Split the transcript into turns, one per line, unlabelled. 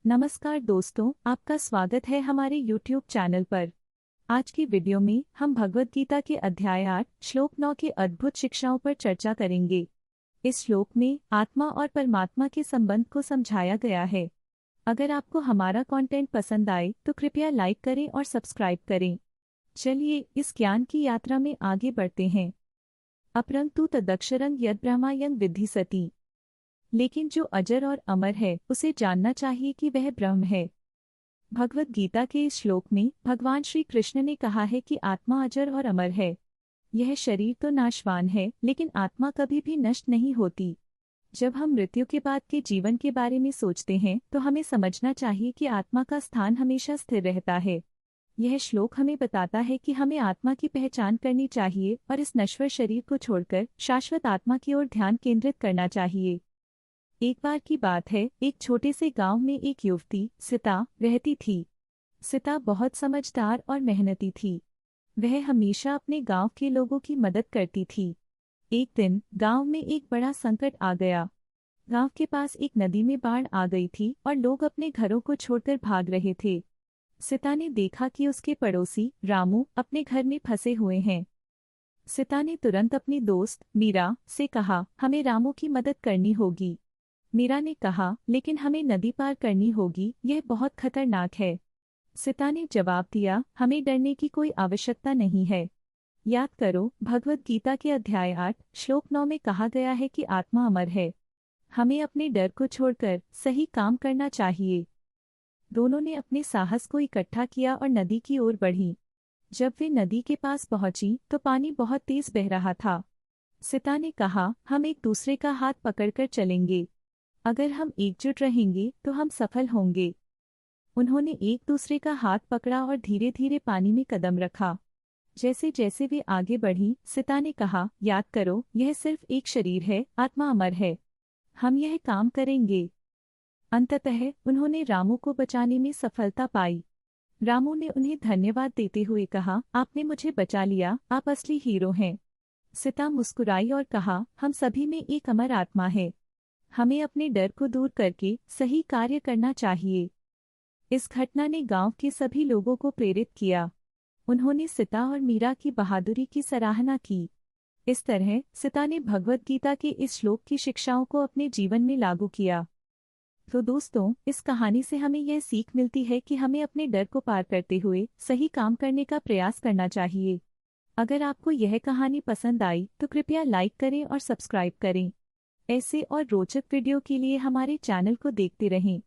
नमस्कार दोस्तों, आपका स्वागत है हमारे YouTube चैनल पर। आज की वीडियो में हम भगवद गीता के अध्याय 8 श्लोक 9 की अद्भुत शिक्षाओं पर चर्चा करेंगे। इस श्लोक में आत्मा और परमात्मा के संबंध को समझाया गया है। अगर आपको हमारा कंटेंट पसंद आए तो कृपया लाइक करें और सब्सक्राइब करें। चलिए इस ज्ञान की यात्रा में आगे बढ़ते हैं। अपरं तु तदक्षरं यद ब्रह्मा यं विद्धि सति। लेकिन जो अजर और अमर है उसे जानना चाहिए कि वह ब्रह्म है। भगवद गीता के इस श्लोक में भगवान श्री कृष्ण ने कहा है कि आत्मा अजर और अमर है। यह शरीर तो नाशवान है, लेकिन आत्मा कभी भी नष्ट नहीं होती। जब हम मृत्यु के बाद के जीवन के बारे में सोचते हैं तो हमें समझना चाहिए कि आत्मा का स्थान हमेशा स्थिर रहता है। यह श्लोक हमें बताता है कि हमें आत्मा की पहचान करनी चाहिए और इस नश्वर शरीर को छोड़कर शाश्वत आत्मा की ओर ध्यान केंद्रित करना चाहिए। एक बार की बात है, एक छोटे से गांव में एक युवती सीता रहती थी। सीता बहुत समझदार और मेहनती थी। वह हमेशा अपने गांव के लोगों की मदद करती थी। एक दिन गांव में एक बड़ा संकट आ गया। गांव के पास एक नदी में बाढ़ आ गई थी और लोग अपने घरों को छोड़कर भाग रहे थे। सीता ने देखा कि उसके पड़ोसी रामू अपने घर में फंसे हुए हैं। सीता ने तुरंत अपनी दोस्त मीरा से कहा, हमें रामू की मदद करनी होगी। मीरा ने कहा, लेकिन हमें नदी पार करनी होगी, यह बहुत खतरनाक है। सीता ने जवाब दिया, हमें डरने की कोई आवश्यकता नहीं है। याद करो, भगवद गीता के अध्याय 8 श्लोक 9 में कहा गया है कि आत्मा अमर है। हमें अपने डर को छोड़कर सही काम करना चाहिए। दोनों ने अपने साहस को इकट्ठा किया और नदी की ओर बढ़ी। जब वे नदी के पास पहुंची तो पानी बहुत तेज बह रहा था। सीता ने कहा, हम एक दूसरे का हाथ पकड़कर चलेंगे। अगर हम एकजुट रहेंगे तो हम सफल होंगे। उन्होंने एक दूसरे का हाथ पकड़ा और धीरे धीरे पानी में कदम रखा। जैसे जैसे वे आगे बढ़ी, सीता ने कहा, याद करो, यह सिर्फ एक शरीर है, आत्मा अमर है। हम यह काम करेंगे। अंततः उन्होंने रामू को बचाने में सफलता पाई। रामू ने उन्हें धन्यवाद देते हुए कहा, आपने मुझे बचा लिया, आप असली हीरो हैं। सीता मुस्कुराई और कहा, हम सभी में एक अमर आत्मा है। हमें अपने डर को दूर करके सही कार्य करना चाहिए। इस घटना ने गांव के सभी लोगों को प्रेरित किया। उन्होंने सीता और मीरा की बहादुरी की सराहना की। इस तरह सीता ने भगवद गीता के इस श्लोक की शिक्षाओं को अपने जीवन में लागू किया। तो दोस्तों, इस कहानी से हमें यह सीख मिलती है कि हमें अपने डर को पार करते हुए सही काम करने का प्रयास करना चाहिए। अगर आपको यह कहानी पसंद आई तो कृपया लाइक करें और सब्सक्राइब करें। ऐसे और रोचक वीडियो के लिए हमारे चैनल को देखते रहें।